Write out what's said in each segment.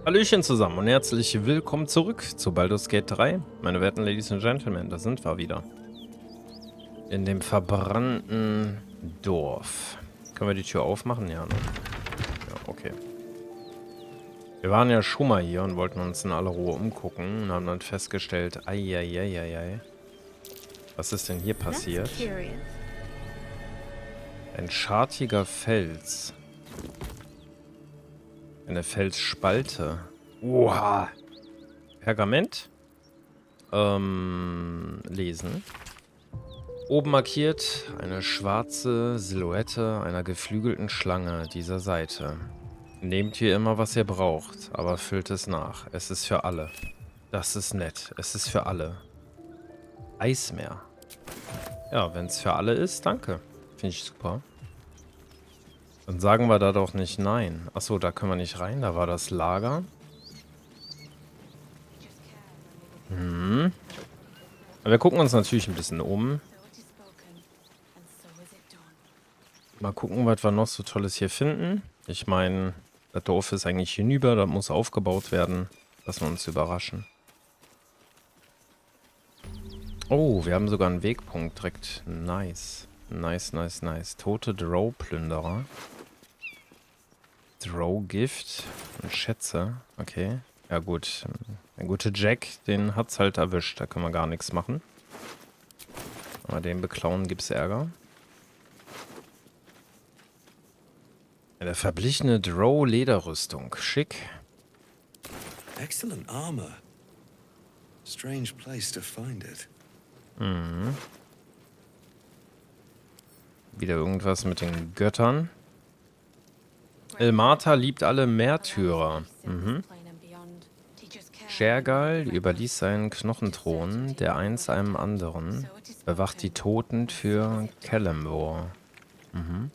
Hallöchen zusammen und herzlich willkommen zurück zu Baldur's Gate 3. Meine werten Ladies and Gentlemen, da sind wir wieder. In dem verbrannten Dorf. Können wir die Tür aufmachen? Ja, ne? Ja, okay. Wir waren ja schon mal hier und wollten uns in aller Ruhe umgucken und haben dann festgestellt, eieieiei. Was ist denn hier passiert? Ein schartiger Fels. Eine Felsspalte. Oha. Pergament? Lesen. Oben markiert eine schwarze Silhouette einer geflügelten Schlange dieser Seite. Nehmt hier immer, was ihr braucht, aber füllt es nach. Es ist für alle. Das ist nett. Es ist für alle. Eismeer. Ja, wenn es für alle ist, danke. Finde ich super. Dann sagen wir da doch nicht nein. Achso, da können wir nicht rein. Da war das Lager. Aber wir gucken uns natürlich ein bisschen um. Mal gucken, was wir noch so Tolles hier finden. Ich meine, das Dorf ist eigentlich hinüber. Das muss aufgebaut werden. Lassen wir uns überraschen. Oh, wir haben sogar einen Wegpunkt direkt. Nice. Nice, nice, nice. Tote Drow-Plünderer. Drow-Gift und Schätze. Okay. Ja gut. Der gute Jack, den hat's halt erwischt. Da können wir gar nichts machen. Aber den beklauen gibt's Ärger. Eine verblichene Drow-Lederrüstung. Schick. Excellent armor. Strange place to find it. Mhm. Wieder irgendwas mit den Göttern. Ilmata liebt alle Märtyrer. Mhm. Shergal überließ seinen Knochenthron, der einst einem anderen, bewacht die Toten für Celeborn. Mhm.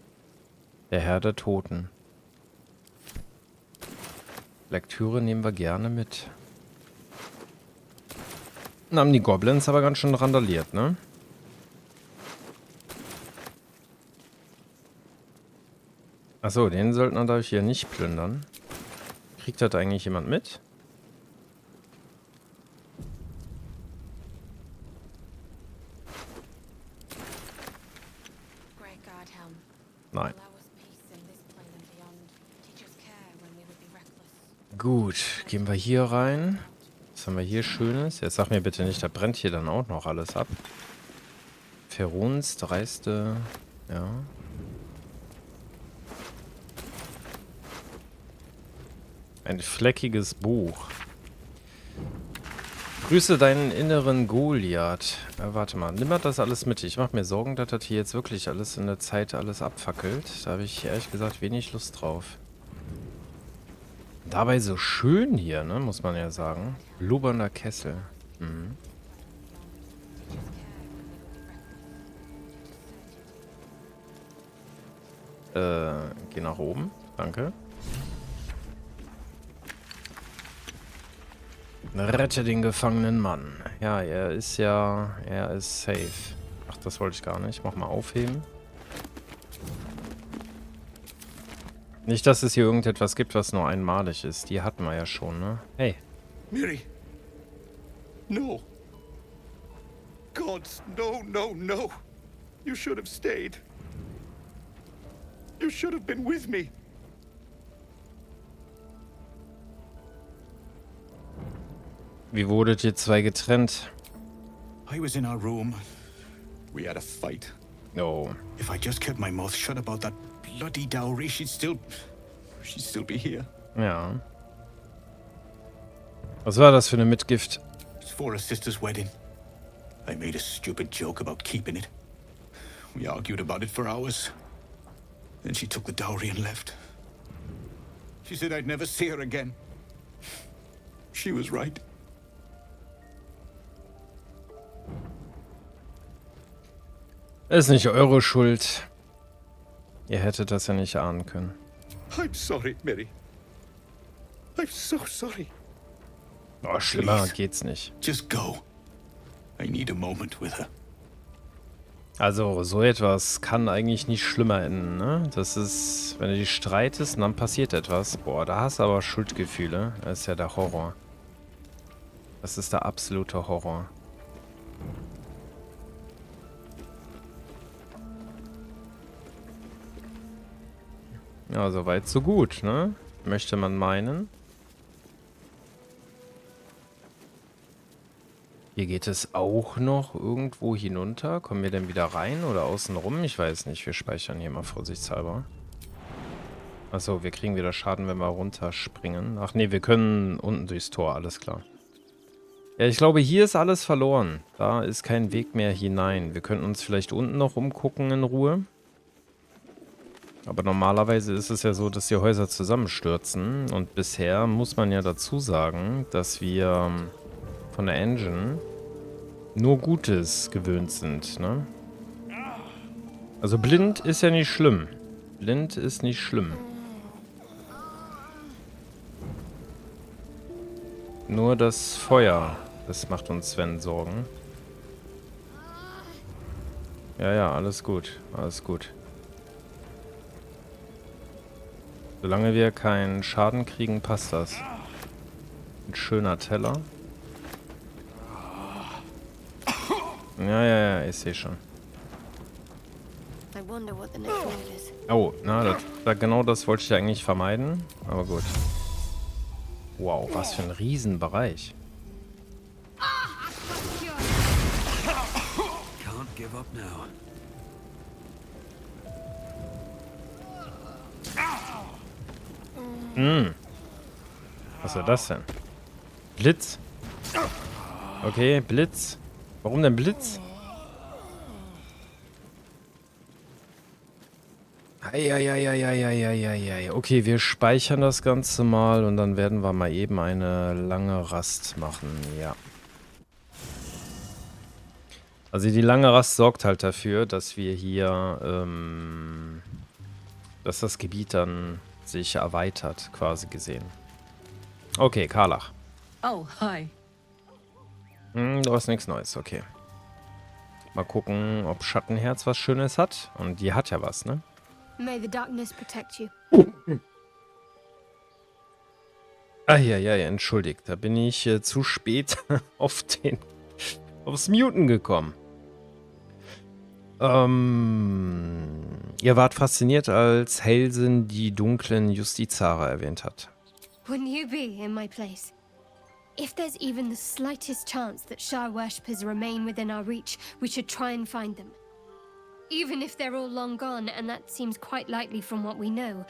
Der Herr der Toten. Lektüre nehmen wir gerne mit. Dann haben die Goblins aber ganz schön randaliert, ne? Achso, den Söldner darf ich hier nicht plündern. Kriegt das eigentlich jemand mit? Nein. Gut, gehen wir hier rein. Was haben wir hier Schönes? Jetzt sag mir bitte nicht, da brennt hier dann auch noch alles ab. Faerûns dreiste... Ja. Ein fleckiges Buch. Grüße deinen inneren Goliath. Warte mal, nimm mal das alles mit. Ich mache mir Sorgen, dass das hier jetzt wirklich alles in der Zeit alles abfackelt. Da habe ich ehrlich gesagt wenig Lust drauf. Dabei so schön hier, ne, muss man ja sagen. Blubbernder Kessel. Mhm. Geh nach oben. Danke. Rette den gefangenen Mann. Ja, er ist safe. Ach, das wollte ich gar nicht. Mach mal aufheben. Nicht, dass es hier irgendetwas gibt, was nur einmalig ist. Die hatten wir ja schon, ne? Hey. Miri! No! God, no, no, no! You should have stayed. You should have been with me. Wie wurdet ihr zwei getrennt? I was in our room. We had a fight. Oh. If I just kept my mouth shut about that bloody dowry, she'd still be here. Ja. Was war das für eine Mitgift? It's for a sister's wedding. I made a stupid joke about keeping it. We argued about it for hours. Then she took the dowry and left. She said I'd never see her again. She was right. Ist nicht eure Schuld. Ihr hättet das ja nicht ahnen können. I'm sorry, Miri. I'm so sorry. Oh, schlimmer Please. geht's nicht. Just go. I need a moment with her. Also, so etwas kann eigentlich nicht schlimmer enden, ne? Das ist, wenn du dich streitest und dann passiert etwas. Boah, da hast du aber Schuldgefühle. Das ist ja der Horror. Das ist der absolute Horror. Ja, soweit so gut, ne? Möchte man meinen. Hier geht es auch noch irgendwo hinunter. Kommen wir denn wieder rein oder außen rum? Ich weiß nicht. Wir speichern hier mal vorsichtshalber. Achso, wir kriegen wieder Schaden, wenn wir runterspringen. Ach nee, wir können unten durchs Tor. Alles klar. Ja, ich glaube, hier ist alles verloren. Da ist kein Weg mehr hinein. Wir könnten uns vielleicht unten noch umgucken in Ruhe. Aber normalerweise ist es ja so, dass die Häuser zusammenstürzen. Und bisher muss man ja dazu sagen, dass wir von der Engine nur Gutes gewöhnt sind, ne? Also blind ist ja nicht schlimm. Blind ist nicht schlimm. Nur das Feuer, das macht uns Sven Sorgen. Ja, ja, alles gut. Alles gut. Solange wir keinen Schaden kriegen, passt das. Ein schöner Teller. Ja, ja, ja, ich sehe schon. Oh, na, genau das wollte ich eigentlich vermeiden. Aber gut. Wow, was für ein Riesenbereich. Can't give up now. Was ist das denn? Blitz? Okay, Blitz. Warum denn Blitz? Eieieiei. Okay, wir speichern das Ganze mal und dann werden wir mal eben eine lange Rast machen. Ja. Also die lange Rast sorgt halt dafür, dass wir hier, dass das Gebiet dann sich erweitert, quasi gesehen. Okay, Karlach. Oh, hi. Du hast nichts Neues, okay. Mal gucken, ob Schattenherz was Schönes hat. Und die hat ja was, ne? May the darkness protect you. Eieiei, entschuldigt. Da bin ich zu spät aufs Muten gekommen. Ihr wart fasziniert, als Helsen die dunklen Justizare erwähnt hat. Wouldn't you be in my place? If there's even the slightest chance that Shah worshippers remain within our reach, we should try and find them. Even if they're all long gone, and that seems quite likely from what we know,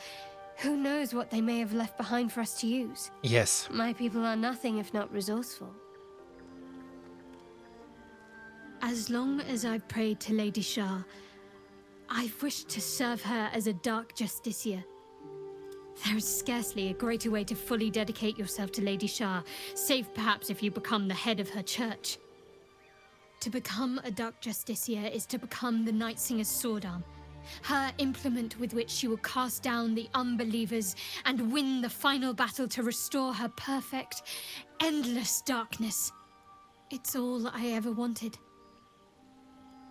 who knows what they may have left behind for us to use? Yes. My people are nothing if not resourceful. As long as I've prayed to Lady Shah, I've wished to serve her as a dark justiciar. There is scarcely a greater way to fully dedicate yourself to Lady Shah, save perhaps if you become the head of her church. To become a dark justiciar is to become the Night Singer's sword arm, her implement with which she will cast down the unbelievers and win the final battle to restore her perfect, endless darkness. It's all I ever wanted.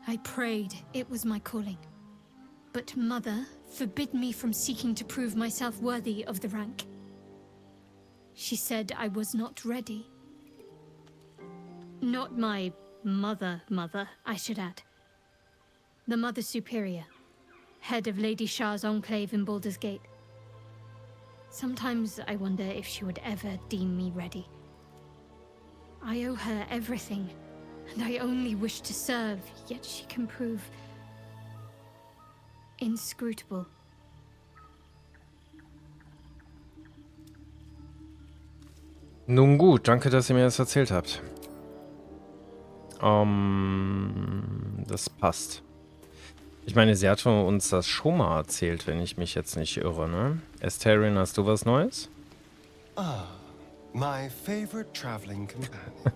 I prayed it was my calling. But Mother forbid me from seeking to prove myself worthy of the rank. She said I was not ready. Not my mother, I should add. The Mother Superior, head of Lady Shah's enclave in Baldur's Gate. Sometimes I wonder if she would ever deem me ready. I owe her everything, and I only wish to serve, yet she can prove inscrutable. Nun gut, danke, dass ihr mir das erzählt habt. Das passt. Ich meine, sie hat uns das schon mal erzählt, wenn ich mich jetzt nicht irre, ne? Astarion, hast du was Neues? Ah, my favorite traveling companion.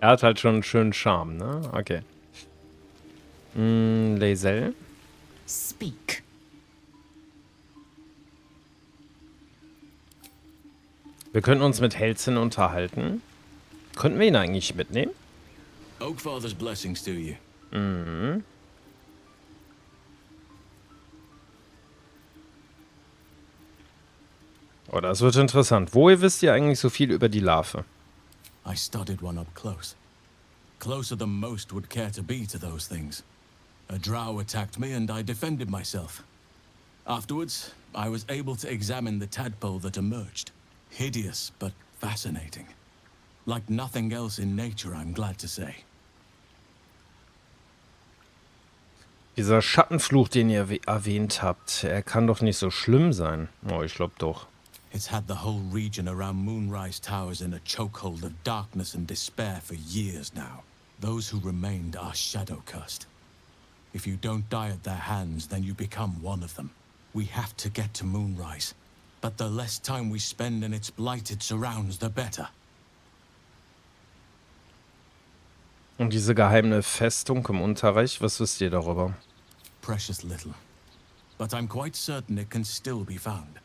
Er hat halt schon einen schönen Charme, ne? Okay. Lae'zel? Speak. Wir könnten uns mit Helzen unterhalten. Könnten wir ihn eigentlich mitnehmen? Oakfather's blessings to you. Oh, das wird interessant. Woher wisst ihr eigentlich so viel über die Larve? I studied one up close. Closer than most would care to be to those things. A drow attacked me and I defended myself. Afterwards, I was able to examine the tadpole that emerged. Hideous, but fascinating. Like nothing else in nature, I'm glad to say. Dieser Schattenfluch, den ihr erwähnt habt, er kann doch nicht so schlimm sein. Oh, ich glaube doch. It's had the whole region around Moonrise Towers in a chokehold of darkness and despair for years now. Those who remained are shadow-cursed. If you don't die at their hands, then you become one of them. We have to get to Moonrise, but the less time we spend in its blighted surrounds, the better. Und diese geheime Festung im Unterreich, was wisst ihr darüber? Precious little. But I'm quite certain it can still be found.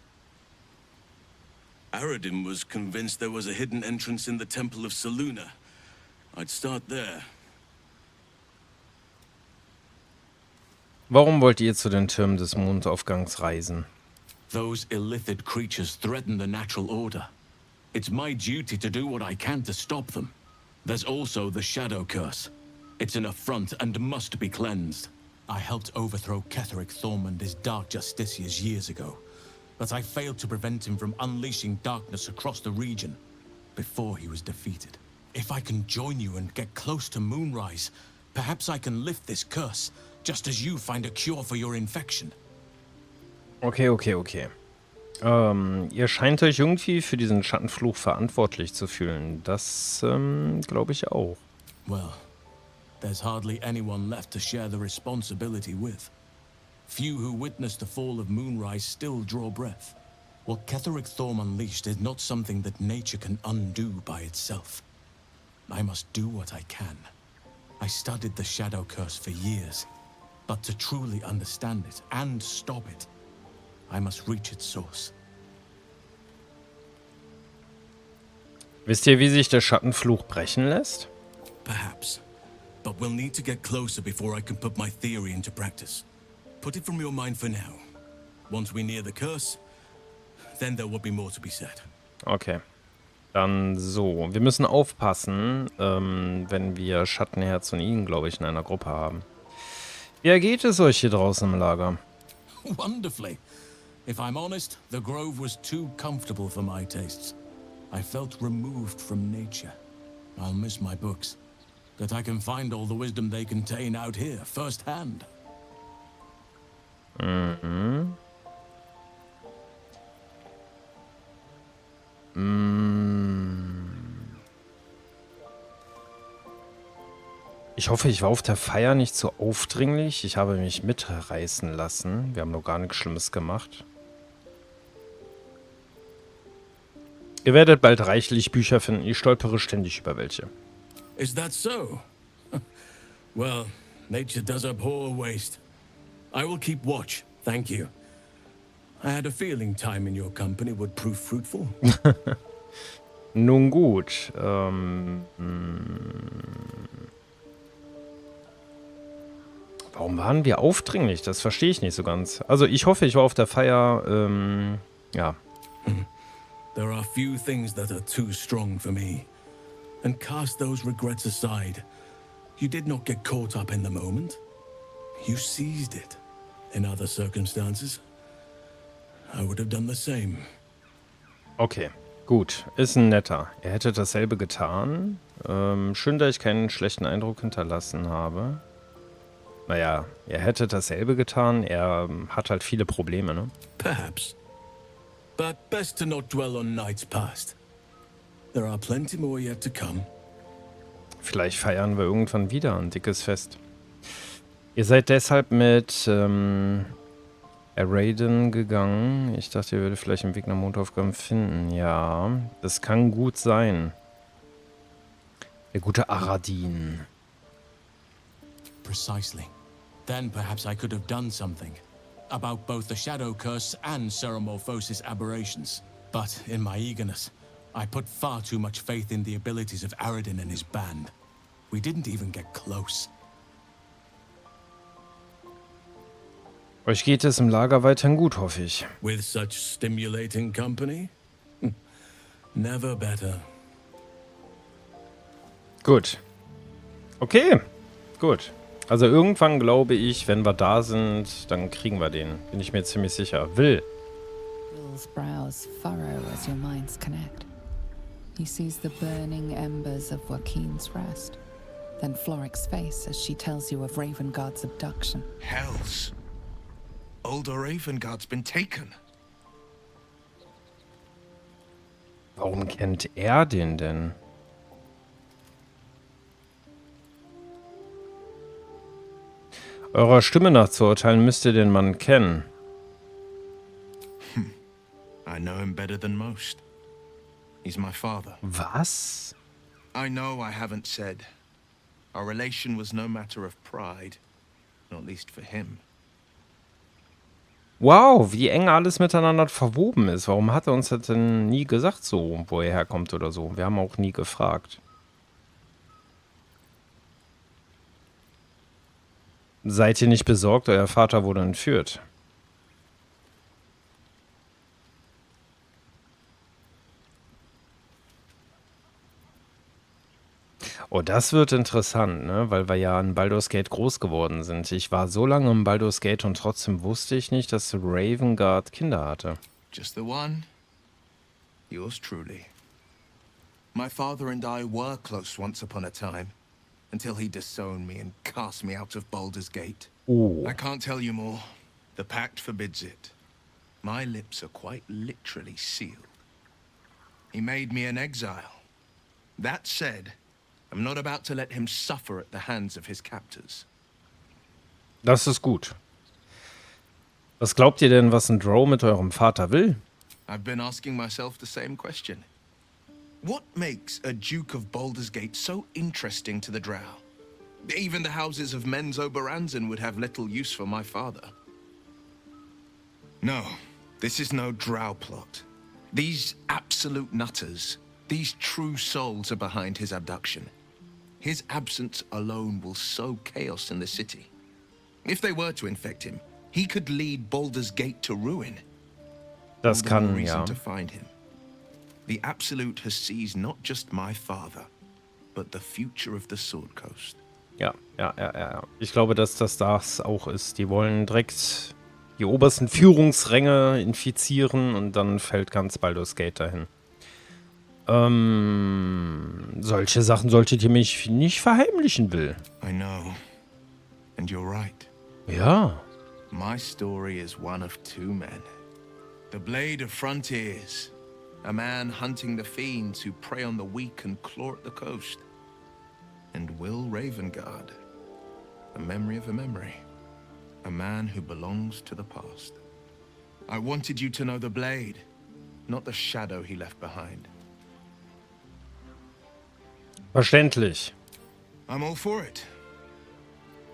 Aradin was convinced there was a hidden entrance in the Temple of Selûne. I'd start there. Warum wollt ihr zu den Türmen des Mondaufgangs reisen? Those illithid creatures threaten the natural order. It's my duty to do what I can to stop them. There's also the Shadow Curse. It's an affront and must be cleansed. I helped overthrow Ketheric Thormund as Dark Justiciars years ago, but I failed to prevent him from unleashing darkness across the region before he was defeated. If I can join you and get close to Moonrise, perhaps I can lift this curse, just as you find a cure for your infection. Okay. Ihr scheint euch irgendwie für diesen Schattenfluch verantwortlich zu fühlen. Das, glaube ich auch. Well, there's hardly anyone left to share the responsibility with. Few who witnessed the fall of Moonrise still draw breath. What Ketheric Thorm unleashed is not something that nature can undo by itself. I must do what I can. I studied the Shadow Curse for years, but to truly understand it and stop it, I must reach its source. Wisst ihr, wie sich der Schattenfluch brechen lässt? Perhaps. But we'll need to get closer before I can put my theory into practice. Put it from your mind for now. Once we near the curse, then there will be more to be said. Okay. Dann so. Wir müssen aufpassen, wenn wir Schattenherz und ihn, glaube ich, in einer Gruppe haben. Wie ergeht es euch hier draußen im Lager? Wonderfully. If I'm honest, the grove was too comfortable for my tastes. I felt removed from nature. I'll miss my books, but I can find all the wisdom they contain out here, firsthand. Ich hoffe, ich war auf der Feier nicht so aufdringlich. Ich habe mich mitreißen lassen. Wir haben noch gar nichts Schlimmes gemacht. Ihr werdet bald reichlich Bücher finden. Ich stolpere ständig über welche. Is that so? Well, nature does abhor waste. I will keep watch, thank you. I had a feeling time in your company would prove fruitful. Nun gut. Warum waren wir aufdringlich? Das verstehe ich nicht so ganz. Also ich hoffe, ich war auf der Feier, ja. There are few things that are too strong for me. And cast those regrets aside. You did not get caught up in the moment. You seized it. In other circumstances, I would have done the same. Okay, gut. Ist ein netter. Er hätte dasselbe getan. Schön, dass ich keinen schlechten Eindruck hinterlassen habe. Naja, er hätte dasselbe getan. Er hat halt viele Probleme, ne? Perhaps. But best to not dwell on nights past. There are plenty more yet to come. Vielleicht feiern wir irgendwann wieder ein dickes Fest. Ihr seid deshalb mit Aradin gegangen. Ich dachte, ihr würdet vielleicht einen Weg nach Mondaufgang finden. Ja, das kann gut sein. Der gute Aradin. Precisely. Then perhaps I could have done something about both the Shadow Curse and Ceremorphosis aberrations. But in my eagerness, I put far too much faith in the abilities of Aradin and his band. We didn't even get close. Euch geht es im Lager weiterhin gut, hoffe ich. With such stimulating company, Never better. Gut. Okay, gut. Also irgendwann glaube ich, wenn wir da sind, dann kriegen wir den. Bin ich mir ziemlich sicher. Will's brows furrow as your minds connect. He sees the burning embers of Joaquin's rest. Then Floric's face as she tells you of Ravengard's abduction. Hells. Older Ravengard's been taken. Warum kennt er den denn? Eurer Stimme nach zu urteilen, müsst ihr den Mann kennen. I know him better than most. He's my father. Was? I know I haven't said. Our relation was no matter of pride, not least for him. Wow, wie eng alles miteinander verwoben ist. Warum hat er uns das denn nie gesagt, so, wo er herkommt oder so? Wir haben auch nie gefragt. Seid ihr nicht besorgt? Euer Vater wurde entführt. Oh, das wird interessant, ne? Weil wir ja in Baldur's Gate groß geworden sind. Ich war so lange in Baldur's Gate und trotzdem wusste ich nicht, dass Ravengard Kinder hatte. Just the one. Yours truly. My father and I were close once upon a time, until he disowned me and cast me out of Baldur's Gate. Oh. I can't tell you more. The pact forbids it. My lips are quite literally sealed. He made me an exile. That said, I'm not about to let him suffer at the hands of his captors. Das ist gut. Was glaubt ihr denn, was ein Drow mit eurem Vater will? I've been asking myself the same question. What makes a Duke of Baldur's Gate so interesting to the Drow? Even the houses of Men's Oberanzan would have little use for my father. No, this is no Drow plot. These absolute nutters, these true souls are behind his abduction. His absence alone will sow chaos in the city. If they were to infect him, he could lead Baldur's Gate to ruin. Das All the more kann, reason ja. to find him. The Absolute has seized not just my father, but the future of the Sword Coast. Ja. Ich glaube, dass das auch ist. Die wollen direkt die obersten Führungsränge infizieren und dann fällt ganz Baldur's Gate dahin. Solche Sachen solltet ihr mich nicht verheimlichen, Will. I know. And you're right. Ja. My story is one of two men. The Blade of Frontiers. A man hunting the fiends who prey on the weak and claw at the coast. And Will Ravengard. A memory of a memory. A man who belongs to the past. I wanted you to know the Blade, not the shadow he left behind. Verständlich. I'm all for it.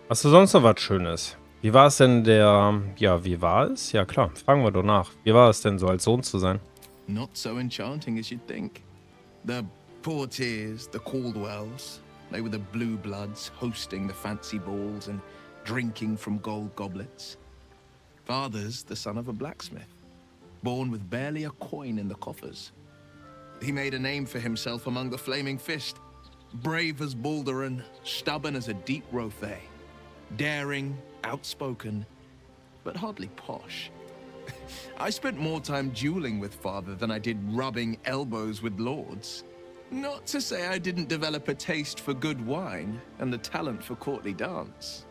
Hast du sonst noch was Schönes? Wie war es denn wie war es? Ja klar, fragen wir doch nach. Wie war es denn so, als Sohn zu sein? Not so enchanting as you'd think. The Portiers, the Caldwells, they were the blue bloods hosting the fancy balls and drinking from gold goblets. Father's the son of a blacksmith, born with barely a coin in the coffers. He made a name for himself among the Flaming Fist, brave as Baldur and stubborn as a deep Rothay, daring, outspoken, but hardly posh. I spent more time dueling with father than I did rubbing elbows with lords. Not to say I didn't develop a taste for good wine and the talent for courtly dance.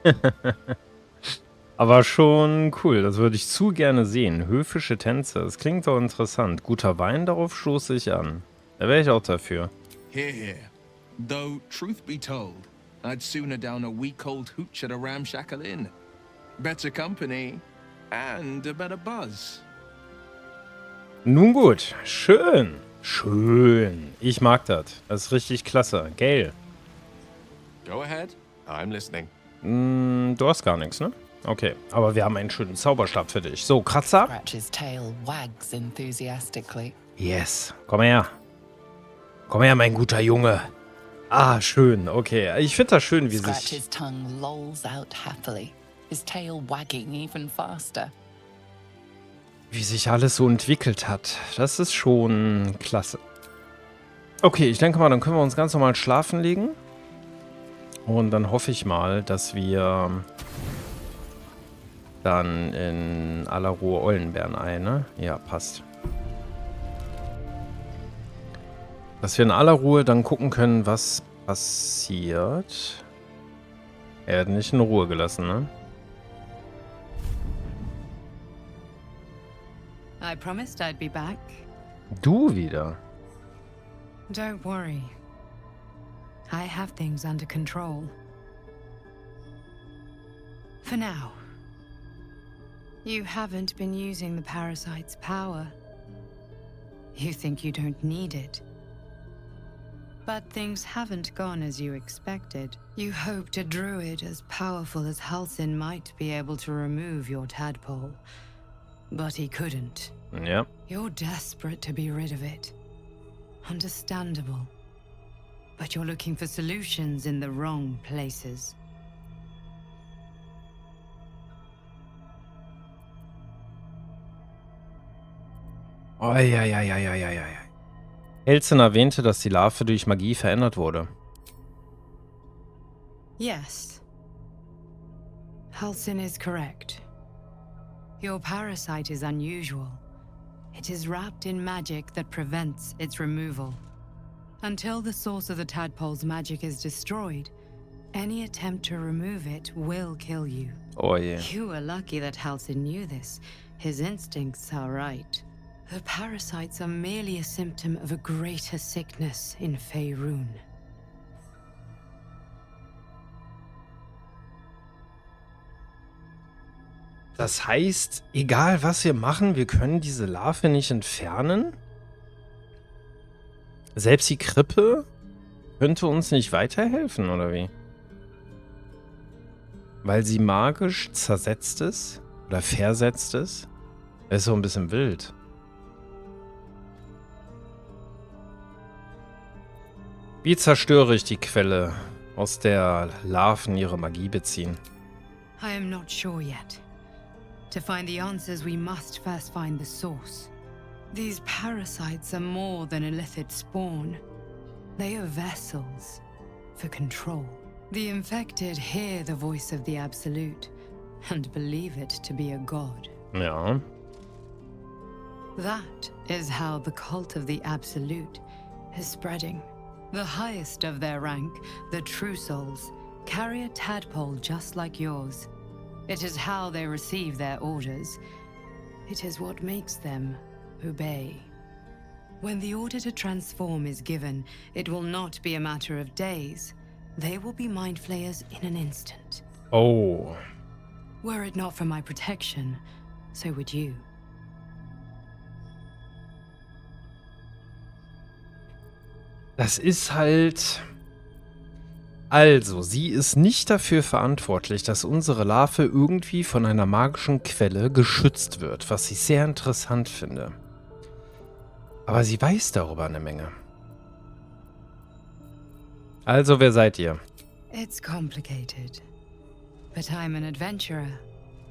Aber schon cool, das würde ich zu gerne sehen. Höfische Tänze, das klingt doch interessant. Guter Wein, darauf stoße ich an. Da wäre ich auch dafür. Here. Though, truth be told, I'd sooner down a week-old hooch at a ramshackle inn. Better company and a better buzz. Nun gut, schön. Schön. Ich mag das. Das ist richtig klasse. Geil. Go ahead. I'm listening. Du hast gar nichts, ne? Okay, aber wir haben einen schönen Zauberstab für dich. So, Kratzer. Scratch's tail wags enthusiastically. Yes, komm her. Komm her, mein guter Junge. Ah, schön, okay. Ich finde das schön, wie Scratch's tongue lolls out happily, his tail wagging even faster. sich alles so entwickelt hat. Das ist schon klasse. Okay, ich denke mal, dann können wir uns ganz normal schlafen legen. Und dann hoffe ich mal, dass wir dann in aller Ruhe Eulenbären ein, ne? Ja, passt. Dass wir in aller Ruhe dann gucken können, was passiert. Er hat nicht in Ruhe gelassen, ne? I promised I'd be back. Du wieder. Don't worry. I have things under control. For now. You haven't been using the parasite's power. You think you don't need it. But things haven't gone as you expected. You hoped a druid as powerful as Halsin might be able to remove your tadpole. But he couldn't. Ja. You're desperate to be rid of it. Understandable. But you're looking for solutions in the wrong places. Oh, ja. Elsen erwähnte, dass die Larve durch Magie verändert wurde. Yes. Halsin is correct. Your parasite is unusual. It is wrapped in magic that prevents its removal. Until the source of the tadpole's magic is destroyed, any attempt to remove it will kill you. Oh je. You were lucky that Halsin knew this. His instincts are right. The parasites are merely a symptom of a greater sickness in Faerûn. Das heißt, egal was wir machen, wir können diese Larve nicht entfernen? Selbst die Krippe könnte uns nicht weiterhelfen, oder wie? Weil sie magisch zersetzt ist? Oder versetzt ist? Das ist so ein bisschen wild. Wie zerstöre ich die Quelle, aus der Larven ihre Magie beziehen? I am not sure yet. To find the answers, we must first find the source. These parasites are more than a lithid spawn. They are vessels for control. The infected hear the voice of the Absolute and believe it to be a god. Ja. That is how the cult of the Absolute is spreading. The highest of their rank, the True Souls, carry a tadpole just like yours. It is how they receive their orders. It is what makes them obey. When the order to transform is given, it will not be a matter of days. They will be mind flayers in an instant. Oh. Were it not for my protection, so would you. Das ist halt... Also, sie ist nicht dafür verantwortlich, dass unsere Larve irgendwie von einer magischen Quelle geschützt wird, was ich sehr interessant finde. Aber sie weiß darüber eine Menge. Also, wer seid ihr? It's complicated. But I'm an adventurer,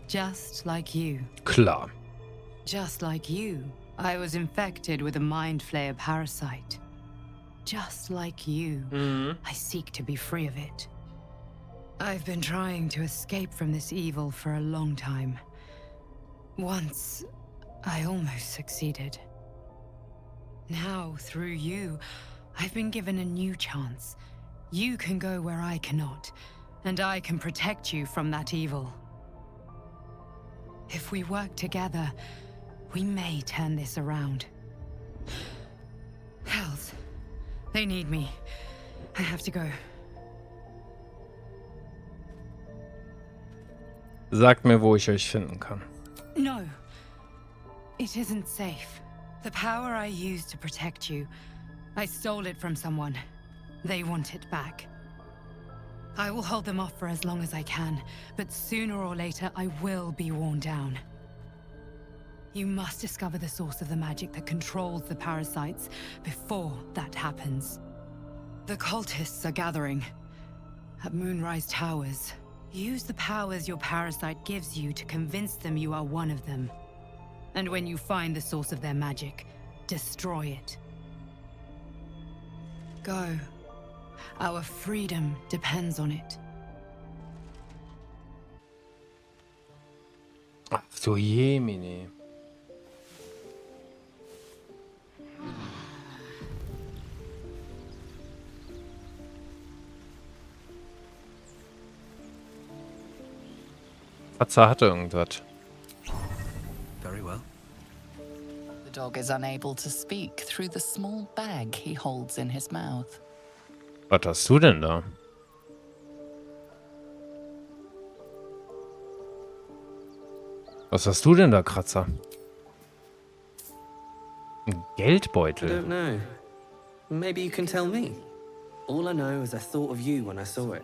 just like you. Klar. Just like you, I was infected with a mind flayer parasite. Just like you, I seek to be free of it. I've been trying to escape from this evil for a long time. Once, I almost succeeded. Now, through you, I've been given a new chance. You can go where I cannot, and I can protect you from that evil. If we work together, we may turn this around. Hells. They need me. I have to go. Sagt mir, wo ich euch finden kann. No. It isn't safe. The power I used to protect you, I stole it from someone. They want it back. I will hold them off for as long as I can, but sooner or later I will be worn down. You must discover the source of the magic that controls the parasites before that happens. The cultists are gathering at Moonrise Towers. Use the powers your parasite gives you to convince them you are one of them. And when you find the source of their magic, destroy it. Go. Our freedom depends on it. Ach so, Jemine. Katze hatte irgendwas. Very well. The dog is unable to speak through the small bag he holds in his mouth. Was hast du denn da? Was hast du denn da, Kratzer? Ein I Geldbeutel. don't know. Maybe you can tell me. All I know is I thought of you when I saw it.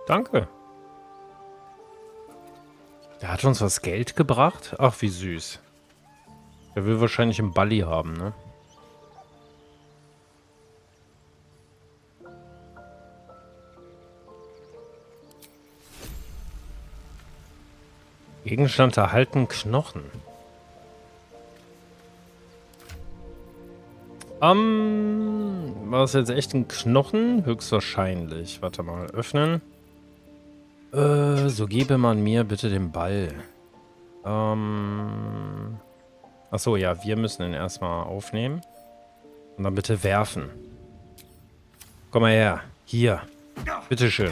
Danke. Der hat uns was Geld gebracht? Ach, wie süß. Der will wahrscheinlich einen Balli haben, ne? Gegenstand erhalten, Knochen. War es jetzt echt ein Knochen? Höchstwahrscheinlich. Warte mal, öffnen. So gebe man mir bitte den Ball. Achso, ja, wir müssen ihn erstmal aufnehmen. Und dann bitte werfen. Komm mal her. Hier. Bitteschön.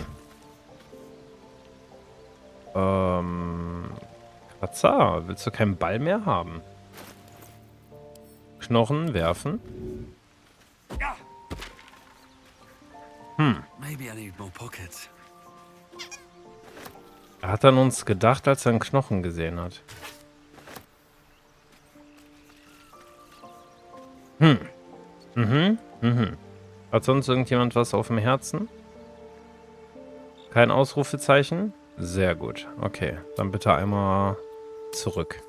Kratzer, willst du keinen Ball mehr haben? Knochen werfen. Maybe I need more pockets. Er hat an uns gedacht, als er einen Knochen gesehen hat. Hat sonst irgendjemand was auf dem Herzen? Kein Ausrufezeichen? Sehr gut. Okay, dann bitte einmal zurück.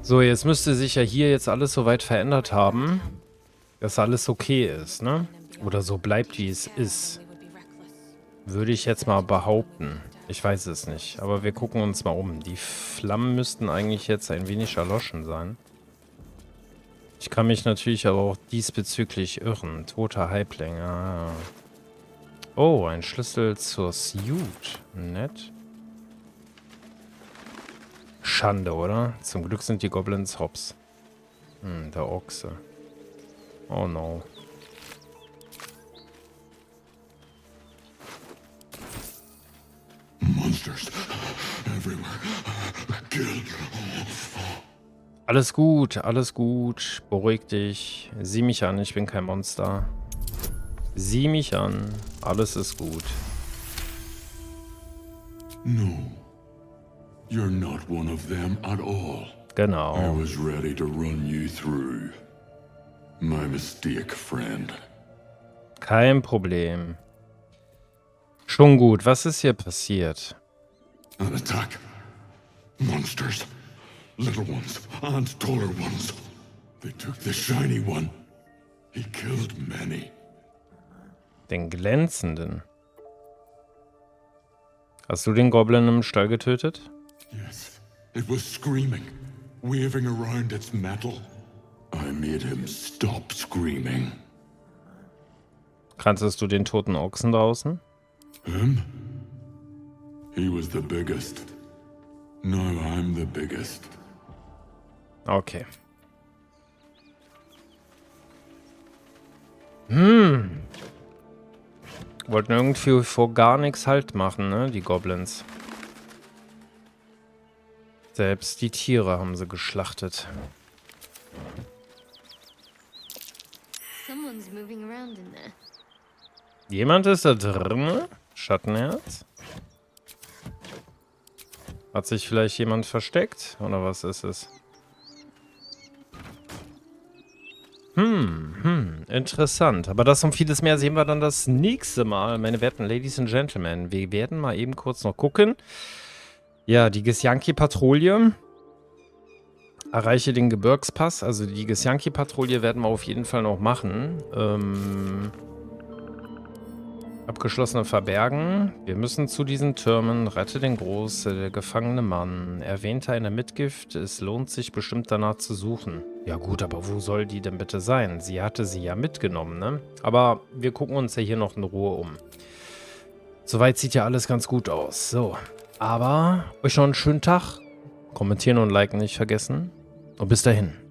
So, jetzt müsste sich ja hier jetzt alles soweit verändert haben, dass alles okay ist, ne? Oder so bleibt, wie es ist. Würde ich jetzt mal behaupten. Ich weiß es nicht, aber wir gucken uns mal um. Die Flammen müssten eigentlich jetzt ein wenig erloschen sein. Ich kann mich natürlich aber auch diesbezüglich irren. Toter Halbling. Ah. Oh, ein Schlüssel zur Suit. Nett. Schande, oder? Zum Glück sind die Goblins hops. Der Ochse. Oh no. Monsters everywhere. Kill. Alles gut, alles gut. Beruhig dich. Sieh mich an, ich bin kein Monster. Sieh mich an. Alles ist gut. No. You're not one of them at all. Genau. I was ready to run you through. My mistake, friend. Kein Problem. Schon gut. Was ist hier passiert? An attack. Monsters. Little ones and taller ones. They took the shiny one. He killed many. Den glänzenden. Hast du den Goblin im Stall getötet? Yes. It was screaming, waving around its metal. I made him stop screaming. Kanntest du den toten Ochsen draußen? Him? He was the biggest. Now I'm the biggest. Okay. Wollten irgendwie vor gar nichts Halt machen, ne? Die Goblins. Selbst die Tiere haben sie geschlachtet. Someone's moving around in there. Jemand ist da drin? Schattenherz? Hat sich vielleicht jemand versteckt? Oder was ist es? Interessant. Aber das und vieles mehr sehen wir dann das nächste Mal, meine werten Ladies and Gentlemen. Wir werden mal eben kurz noch gucken. Ja, die Gesjanki-Patrouille. Erreiche den Gebirgspass. Also die Gesjanki-Patrouille werden wir auf jeden Fall noch machen. Abgeschlossene Verbergen. Wir müssen zu diesen Türmen. Rette den Große, der gefangene Mann. Erwähnte eine Mitgift. Es lohnt sich bestimmt danach zu suchen. Ja gut, aber wo soll die denn bitte sein? Sie hatte sie ja mitgenommen, ne? Aber wir gucken uns ja hier noch in Ruhe um. Soweit sieht ja alles ganz gut aus. So, aber euch noch einen schönen Tag. Kommentieren und liken nicht vergessen. Und bis dahin.